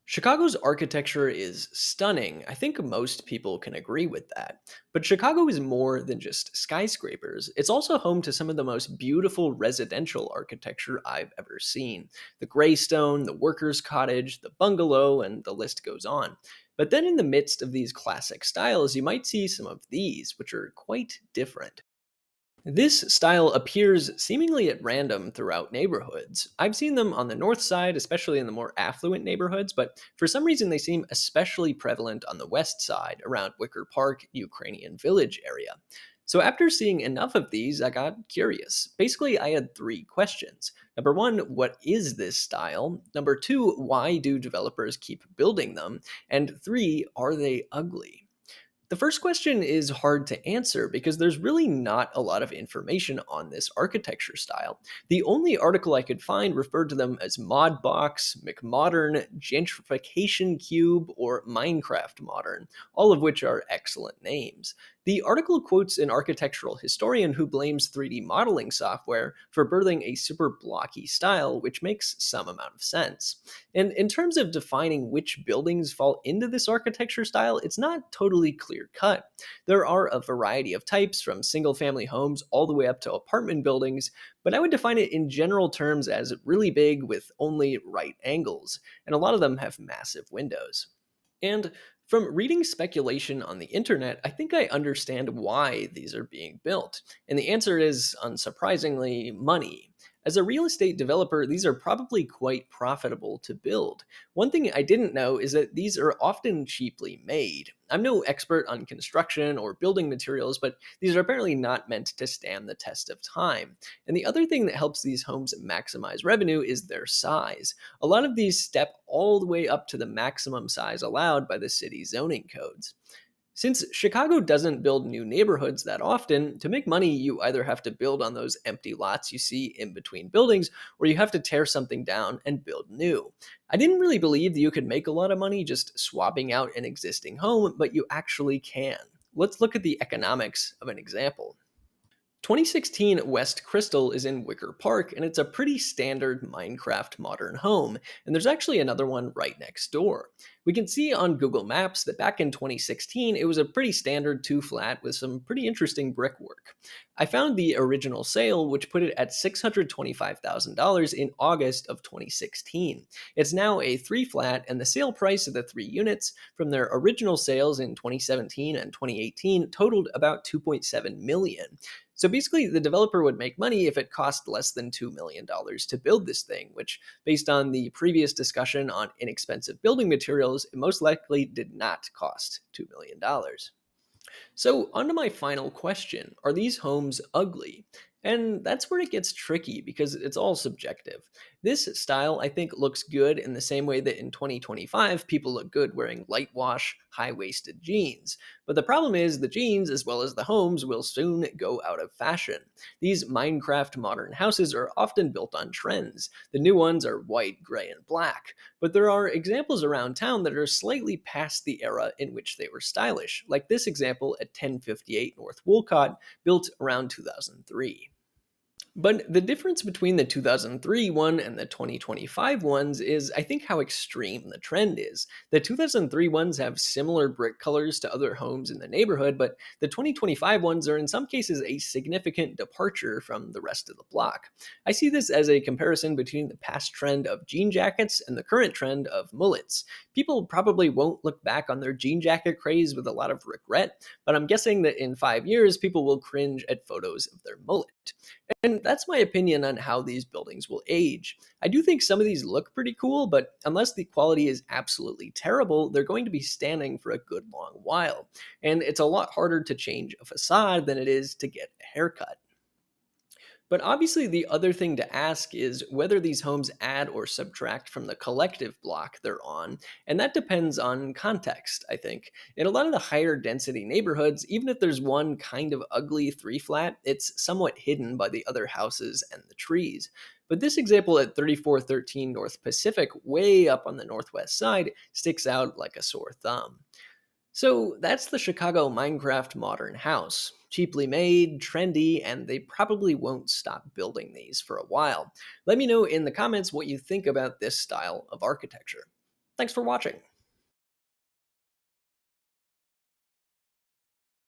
Chicago's architecture is stunning. I think most people can agree with that. But Chicago is more than just skyscrapers. It's also home to some of the most beautiful residential architecture I've ever seen. The Greystone, the Workers' Cottage, the bungalow, and the list goes on. But then in the midst of these classic styles, you might see some of these, which are quite different. This style appears seemingly at random throughout neighborhoods. I've seen them on the north side, especially in the more affluent neighborhoods, but for some reason they seem especially prevalent on the west side, around Wicker Park, Ukrainian Village area. So after seeing enough of these, I got curious. Basically, I had three questions. Number one, what is this style? Number two, why do developers keep building them? And three, are they ugly? The first question is hard to answer because there's really not a lot of information on this architecture style. The only article I could find referred to them as mod box, McModern, gentrification cube, or Minecraft modern, all of which are excellent names. The article quotes an architectural historian who blames 3D modeling software for birthing a super blocky style, which makes some amount of sense. And in terms of defining which buildings fall into this architecture style, it's not totally clear cut. There are a variety of types, from single family homes all the way up to apartment buildings, but I would define it in general terms as really big with only right angles, and a lot of them have massive windows. And from reading speculation on the internet, I think I understand why these are being built. And the answer is, unsurprisingly, money. As a real estate developer, these are probably quite profitable to build. One thing I didn't know is that these are often cheaply made. I'm no expert on construction or building materials, but these are apparently not meant to stand the test of time. And the other thing that helps these homes maximize revenue is their size. A lot of these step all the way up to the maximum size allowed by the city zoning codes. Since Chicago doesn't build new neighborhoods that often, to make money, you either have to build on those empty lots you see in between buildings, or you have to tear something down and build new. I didn't really believe that you could make a lot of money just swapping out an existing home, but you actually can. Let's look at the economics of an example. 2016 West Crystal is in Wicker Park, and it's a pretty standard Minecraft modern home, and there's actually another one right next door. We can see on Google Maps that back in 2016 it was a pretty standard two flat with some pretty interesting brickwork. I found the original sale, which put it at $625,000 in August of 2016. It's now a three flat, and the sale price of the three units from their original sales in 2017 and 2018 totaled about 2.7 million. So basically, the developer would make money if it cost less than $2 million dollars to build this thing, which, based on the previous discussion on inexpensive building materials, it most likely did not cost $2 million. Dollars. So, on to my final question. Are these homes ugly? And that's where it gets tricky because it's all subjective. This style, I think, looks good in the same way that in 2025 people look good wearing light wash, high waisted jeans. But the problem is the jeans, as well as the homes, will soon go out of fashion. These Minecraft modern houses are often built on trends. The new ones are white, gray, and black. But there are examples around town that are slightly past the era in which they were stylish, like this example at 1058 North Wolcott, built around 2003. But the difference between the 2003 one and the 2025 ones is, I think, how extreme the trend is. The 2003 ones have similar brick colors to other homes in the neighborhood, but the 2025 ones are in some cases a significant departure from the rest of the block. I see this as a comparison between the past trend of jean jackets and the current trend of mullets. People probably won't look back on their jean jacket craze with a lot of regret, but I'm guessing that in 5 years people will cringe at photos of their mullet. And that's my opinion on how these buildings will age. I do think some of these look pretty cool, but unless the quality is absolutely terrible, they're going to be standing for a good long while. And it's a lot harder to change a facade than it is to get a haircut. But obviously, the other thing to ask is whether these homes add or subtract from the collective block they're on, and that depends on context, I think. In a lot of the higher density neighborhoods, even if there's one kind of ugly three flat, it's somewhat hidden by the other houses and the trees. But this example at 3413 North Pacific, way up on the northwest side, sticks out like a sore thumb. So that's the Chicago Minecraft modern house. Cheaply made, trendy, and they probably won't stop building these for a while. Let me know in the comments what you think about this style of architecture. Thanks for watching.